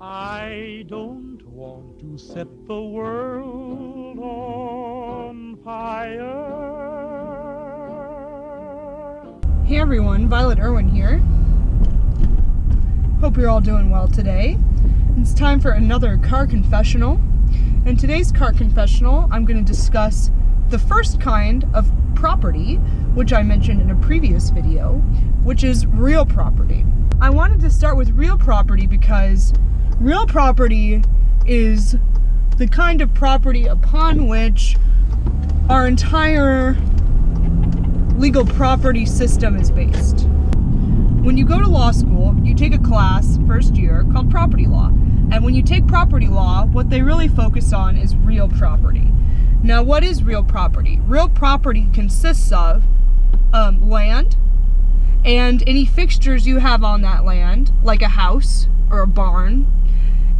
I don't want to set the world on fire. Hey everyone, Violet Irwin here. Hope you're all doing well today. It's time for another car confessional. In today's car confessional, I'm going to discuss the first kind of property, which I mentioned in a previous video, which is real property. I wanted to start with real property because real property is the kind of property upon which our entire legal property system is based. When you go to law school, you take a class first year called property law. And when you take property law, what they really focus on is real property. Now, what is real property? Real property consists of land and any fixtures you have on that land, like a house or a barn,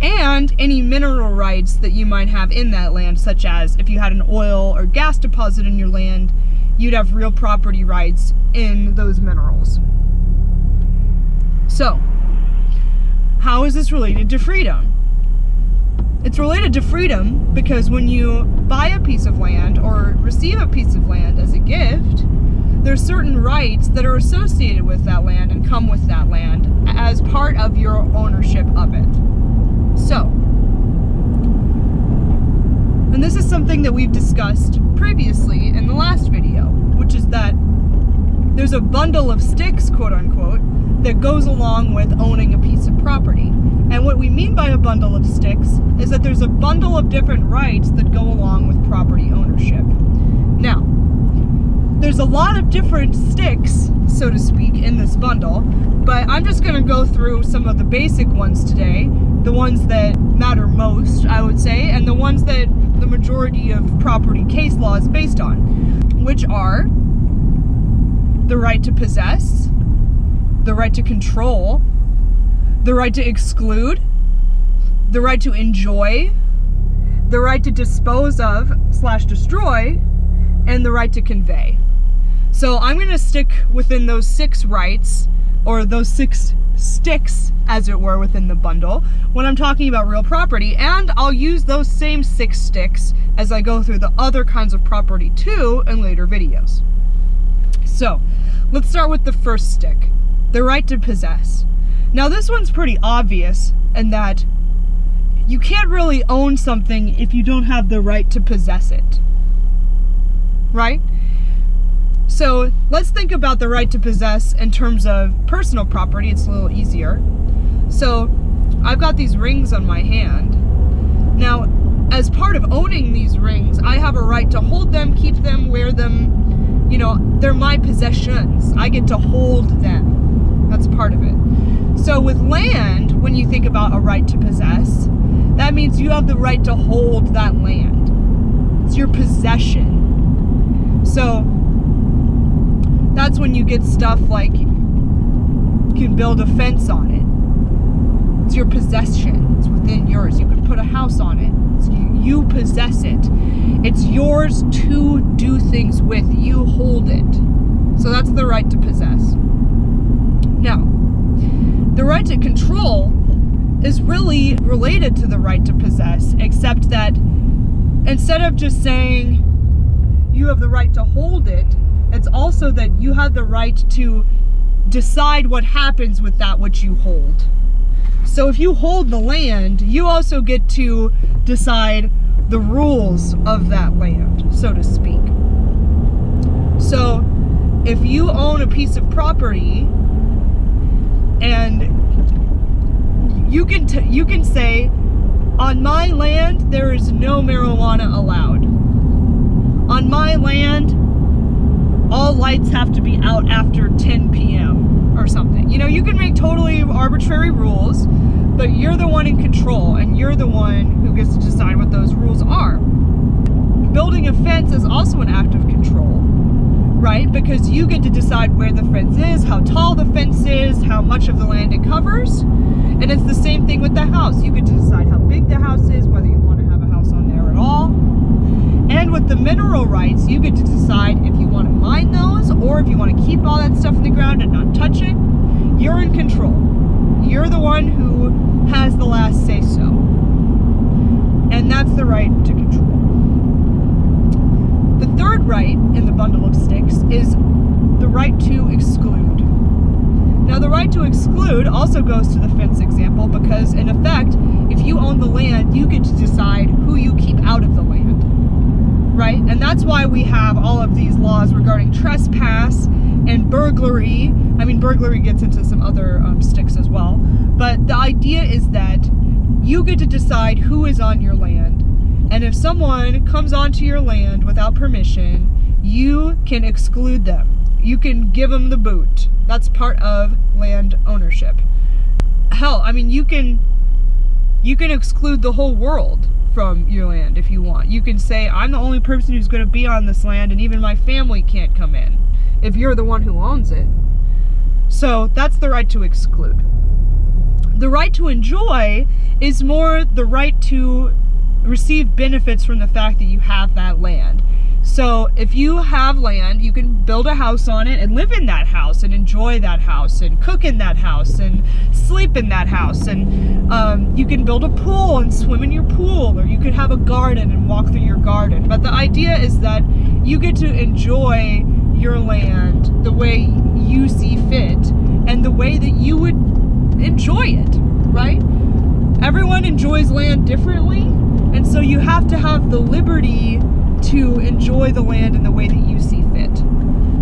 and any mineral rights that you might have in that land, such as if you had an oil or gas deposit in your land, you'd have real property rights in those minerals. So, how is this related to freedom? It's related to freedom because when you buy a piece of land or receive a piece of land as a gift, there's certain rights that are associated with that land and come with that land as part of your ownership of it. So, and this is something that we've discussed previously in the last video, which is that there's a bundle of sticks, quote unquote, that goes along with owning a piece of property. And what we mean by a bundle of sticks is that there's a bundle of different rights that go along with property ownership. Now, there's a lot of different sticks, so to speak, in this bundle, but I'm just going to go through some of the basic ones today, the ones that matter most, I would say, and the ones that the majority of property case law is based on, which are the right to possess, the right to control, the right to exclude, the right to enjoy, the right to dispose of / destroy, and the right to convey. So I'm going to stick within those 6 rights, or those 6 sticks, as it were, within the bundle when I'm talking about real property, and I'll use those same 6 sticks as I go through the other kinds of property too in later videos. So, let's start with the first stick, the right to possess. Now this one's pretty obvious in that you can't really own something if you don't have the right to possess it, right? So let's think about the right to possess in terms of personal property. It's a little easier. So I've got these rings on my hand. Now, as part of owning these rings, I have a right to hold them, keep them, wear them. You know, they're my possessions. I get to hold them. That's part of it. So with land, when you think about a right to possess, that means you have the right to hold that land. It's your possession. So that's when you get stuff like you can build a fence on it. It's your possession. It's within yours. You can put a house on it. You possess it. It's yours to do things with. You hold it. So that's the right to possess. Now, the right to control is really related to the right to possess, except that instead of just saying you have the right to hold it, it's also that you have the right to decide what happens with that which you hold. So if you hold the land, you also get to decide the rules of that land, so to speak. So if you own a piece of property and you can say, on my land there is no marijuana allowed. On my land, all lights have to be out after 10 p.m. or something. You know, you can make totally arbitrary rules, but you're the one in control, and you're the one who gets to decide what those rules are. Building a fence is also an act of control, right? Because you get to decide where the fence is, how tall the fence is, how much of the land it covers. And it's the same thing with the house. You get to decide how big the house is, whether you want to have a house on there at all. And with the mineral rights, you get to decide if you want to mine those or if you want to keep all that stuff in the ground and not touch it. You're in control. You're the one who has the last say right in the bundle of sticks is the right to exclude. Now, the right to exclude also goes to the fence example because, in effect, if you own the land, you get to decide who you keep out of the land, right? And that's why we have all of these laws regarding trespass and burglary. I mean, burglary gets into some other sticks as well. But the idea is that you get to decide who is on your land. And if someone comes onto your land without permission, you can exclude them. You can give them the boot. That's part of land ownership. Hell, I mean, you can exclude the whole world from your land if you want. You can say, I'm the only person who's going to be on this land, and even my family can't come in if you're the one who owns it. So that's the right to exclude. The right to enjoy is more the right to receive benefits from the fact that you have that land. So if you have land, you can build a house on it and live in that house and enjoy that house and cook in that house and sleep in that house. And you can build a pool and swim in your pool, or you could have a garden and walk through your garden. But the idea is that you get to enjoy your land the way you see fit and the way that you would enjoy it, right? Everyone enjoys land differently, and so you have to have the liberty to enjoy the land in the way that you see fit.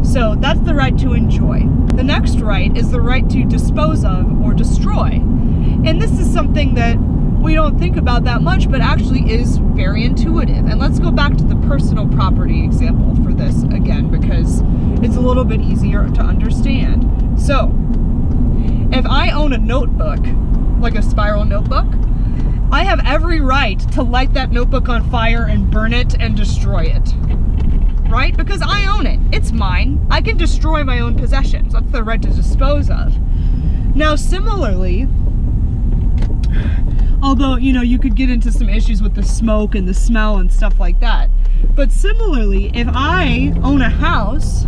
So that's the right to enjoy. The next right is the right to dispose of or destroy. And this is something that we don't think about that much, but actually is very intuitive. And let's go back to the personal property example for this again, because it's a little bit easier to understand. So, if I own a notebook, like a spiral notebook, I have every right to light that notebook on fire and burn it and destroy it, right? Because I own it. It's mine. I can destroy my own possessions. That's the right to dispose of. Now, similarly, although, you know, you could get into some issues with the smoke and the smell and stuff like that, but similarly, if I own a house,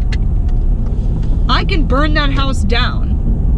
I can burn that house down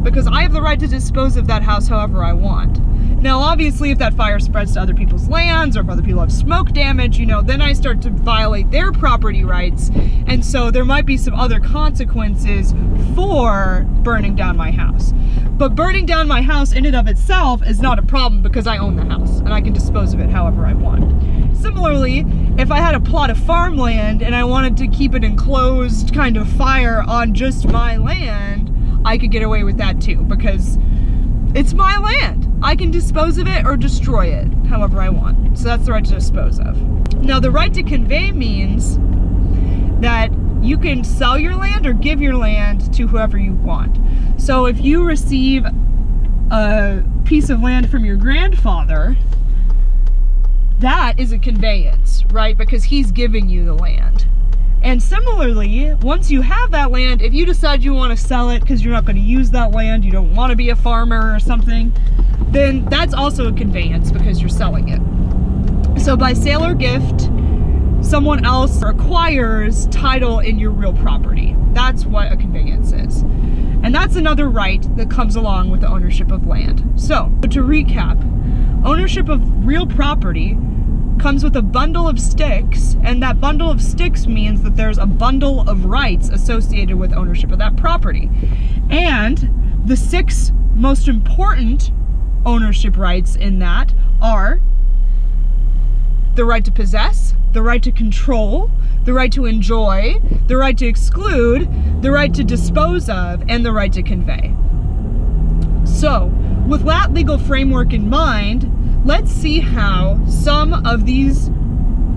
because I have the right to dispose of that house however I want. Now, obviously, if that fire spreads to other people's lands or if other people have smoke damage, you know, then I start to violate their property rights. And so there might be some other consequences for burning down my house. But burning down my house in and of itself is not a problem because I own the house and I can dispose of it however I want. Similarly, if I had a plot of farmland and I wanted to keep an enclosed kind of fire on just my land, I could get away with that too because it's my land. I can dispose of it or destroy it however I want. So that's the right to dispose of. Now, the right to convey means that you can sell your land or give your land to whoever you want. So if you receive a piece of land from your grandfather, that is a conveyance, right? Because he's giving you the land. And similarly, once you have that land, if you decide you want to sell it because you're not going to use that land, you don't want to be a farmer or something, then that's also a conveyance because you're selling it. So by sale or gift, someone else acquires title in your real property. That's what a conveyance is. And that's another right that comes along with the ownership of land. So to recap, ownership of real property comes with a bundle of sticks, and that bundle of sticks means that there's a bundle of rights associated with ownership of that property. And the 6 most important ownership rights in that are the right to possess, the right to control, the right to enjoy, the right to exclude, the right to dispose of, and the right to convey. So, with that legal framework in mind, let's see how some of these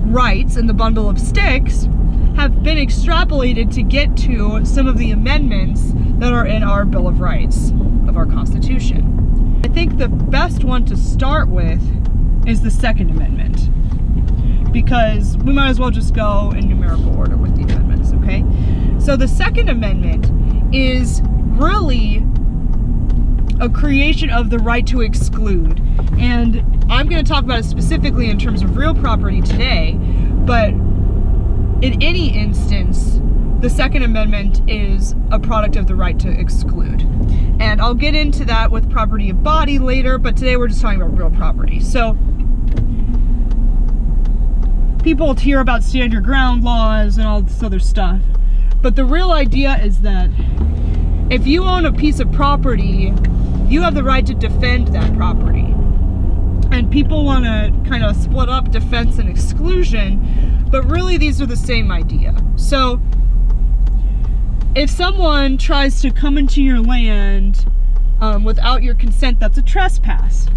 rights in the bundle of sticks have been extrapolated to get to some of the amendments that are in our Bill of Rights of our Constitution. I think the best one to start with is the Second Amendment, because we might as well just go in numerical order with the amendments, okay? So the Second Amendment is really a creation of the right to exclude. And I'm going to talk about it specifically in terms of real property today, but in any instance, the Second Amendment is a product of the right to exclude. And I'll get into that with property of body later, but today we're just talking about real property. So, people hear about stand your ground laws and all this other stuff. But the real idea is that if you own a piece of property, you have the right to defend that property. And people want to kind of split up defense and exclusion, but really these are the same idea. So if someone tries to come into your land without your consent, that's a trespass.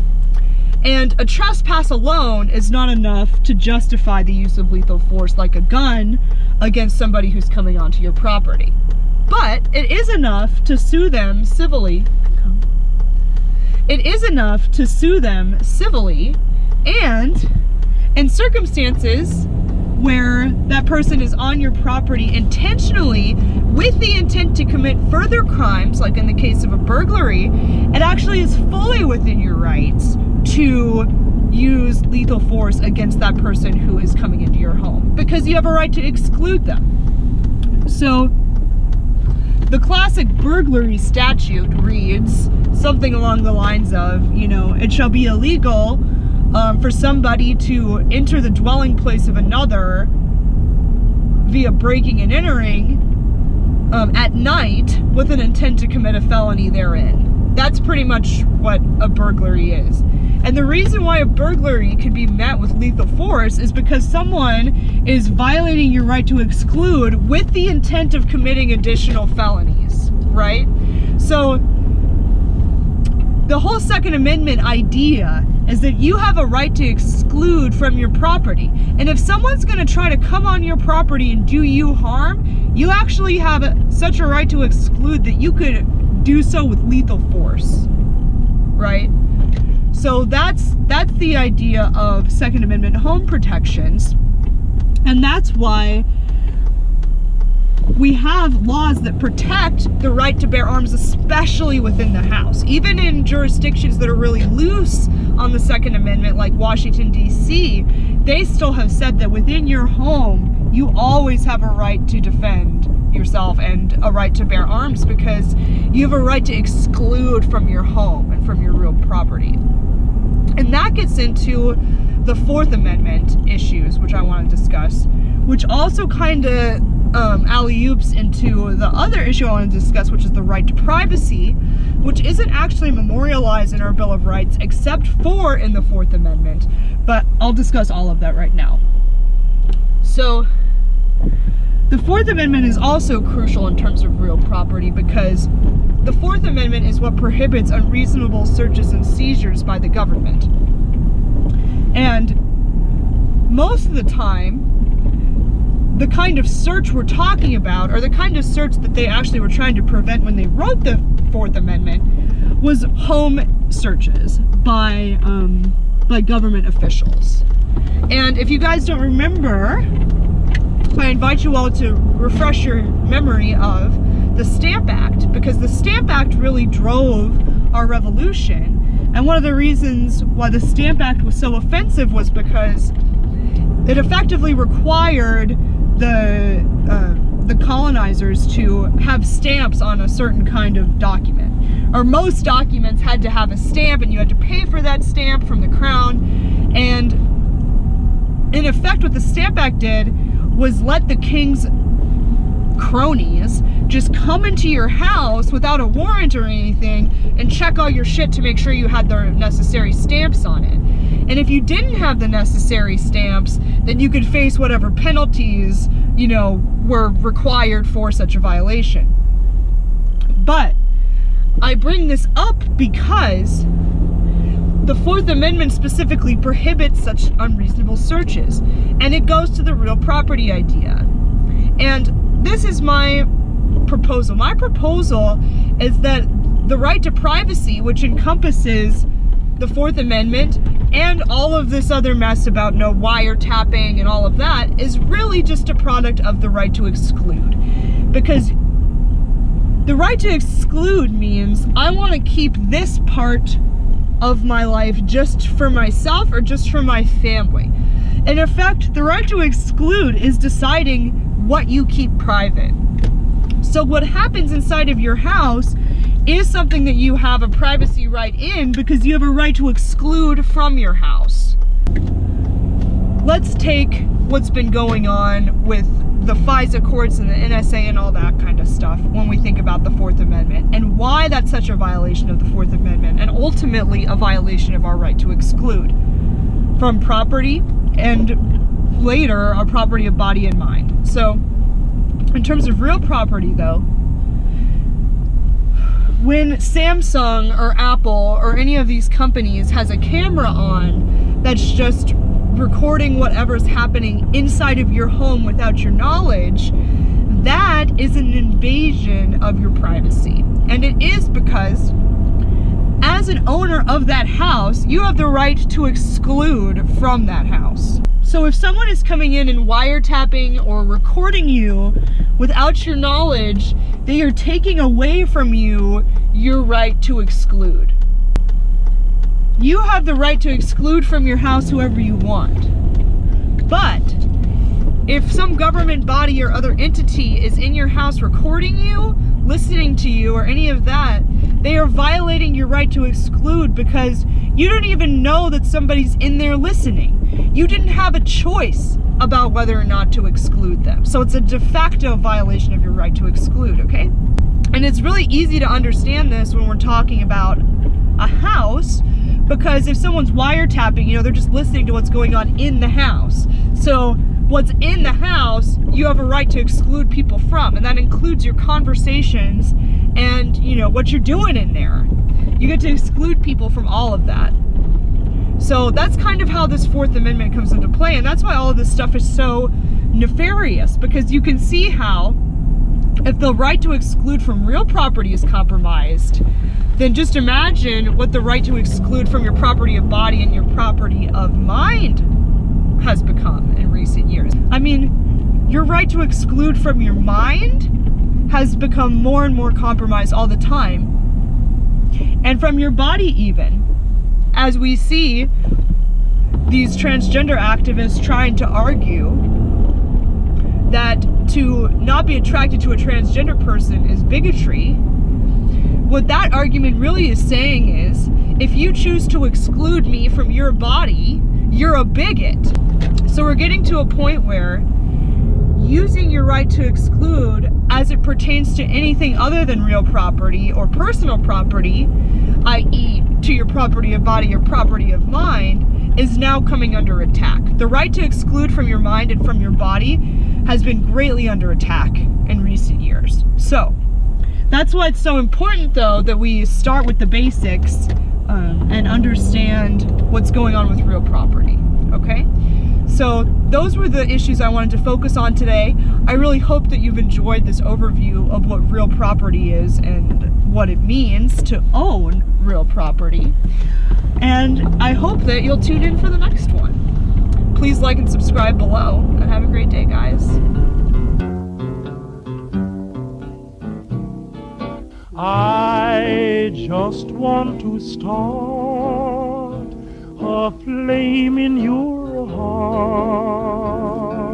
And a trespass alone is not enough to justify the use of lethal force like a gun against somebody who's coming onto your property. But it is enough to sue them civilly. It is enough to sue them civilly, and in circumstances where that person is on your property intentionally with the intent to commit further crimes, like in the case of a burglary, it actually is fully within your rights to use lethal force against that person who is coming into your home, because you have a right to exclude them. So the classic burglary statute reads something along the lines of, you know, it shall be illegal for somebody to enter the dwelling place of another via breaking and entering at night with an intent to commit a felony therein. That's pretty much what a burglary is. And the reason why a burglary can be met with lethal force is because someone is violating your right to exclude with the intent of committing additional felonies, right? So the whole Second Amendment idea is that you have a right to exclude from your property. And if someone's going to try to come on your property and do you harm, you actually have such a right to exclude that you could do so with lethal force, right? So that's the idea of Second Amendment home protections. And that's why we have laws that protect the right to bear arms, especially within the house. Even in jurisdictions that are really loose on the Second Amendment, like Washington, D.C., they still have said that within your home, you always have a right to defend yourself and a right to bear arms, because you have a right to exclude from your home and from your real property. And that gets into the Fourth Amendment issues, which I want to discuss, which also kind of alley-oops into the other issue I want to discuss, which is the right to privacy, which isn't actually memorialized in our Bill of Rights except for in the Fourth Amendment. But I'll discuss all of that right now. So the Fourth Amendment is also crucial in terms of real property, because the Fourth Amendment is what prohibits unreasonable searches and seizures by the government. And most of the time, the kind of search we're talking about, or the kind of search that they actually were trying to prevent when they wrote the Fourth Amendment, was home searches by government officials. And if you guys don't remember, I invite you all to refresh your memory of the Stamp Act, because the Stamp Act really drove our revolution. And one of the reasons why the Stamp Act was so offensive was because it effectively required the colonizers to have stamps on a certain kind of document. Or most documents had to have a stamp, and you had to pay for that stamp from the crown. And in effect, what the Stamp Act did was let the king's cronies just come into your house without a warrant or anything and check all your shit to make sure you had the necessary stamps on it. And if you didn't have the necessary stamps, then you could face whatever penalties, you know, were required for such a violation. But I bring this up because the Fourth Amendment specifically prohibits such unreasonable searches, and it goes to the real property idea. And this is my proposal. My proposal is that the right to privacy, which encompasses the Fourth Amendment and all of this other mess about no wiretapping and all of that, is really just a product of the right to exclude. Because the right to exclude means I want to keep this part of my life just for myself or just for my family. In effect, the right to exclude is deciding what you keep private. So what happens inside of your house is something that you have a privacy right in, because you have a right to exclude from your house. Let's take what's been going on with the FISA courts and the NSA and all that kind of stuff when we think about the Fourth Amendment, and why that's such a violation of the Fourth Amendment, and ultimately a violation of our right to exclude from property, and later our property of body and mind. So in terms of real property though, when Samsung or Apple or any of these companies has a camera on that's just recording whatever's happening inside of your home without your knowledge, that is an invasion of your privacy. And it is because as an owner of that house, you have the right to exclude from that house. So if someone is coming in and wiretapping or recording you without your knowledge, they are taking away from you your right to exclude. You have the right to exclude from your house whoever you want. But if some government body or other entity is in your house recording you, listening to you, or any of that, they are violating your right to exclude because you don't even know that somebody's in there listening. You didn't have a choice about whether or not to exclude them. So it's a de facto violation of your right to exclude, okay? And it's really easy to understand this when we're talking about a house, because if someone's wiretapping, you know, they're just listening to what's going on in the house. So what's in the house, you have a right to exclude people from, and that includes your conversations and, you know, what you're doing in there. You get to exclude people from all of that. So that's kind of how this Fourth Amendment comes into play, and that's why all of this stuff is so nefarious, because you can see how if the right to exclude from real property is compromised, then just imagine what the right to exclude from your property of body and your property of mind has become in recent years. I mean, your right to exclude from your mind has become more and more compromised all the time. And from your body even, as we see these transgender activists trying to argue that to not be attracted to a transgender person is bigotry, what that argument really is saying is, if you choose to exclude me from your body, you're a bigot. So we're getting to a point where using your right to exclude as it pertains to anything other than real property or personal property, i.e. to your property of body or property of mind, is now coming under attack. The right to exclude from your mind and from your body has been greatly under attack in recent years. So that's why it's so important, though, that we start with the basics and understand what's going on with real property, okay? So those were the issues I wanted to focus on today. I really hope that you've enjoyed this overview of what real property is and what it means to own real property. And I hope that you'll tune in for the next one. Please like and subscribe below, and have a great day, guys. I just want to start a flame in your heart.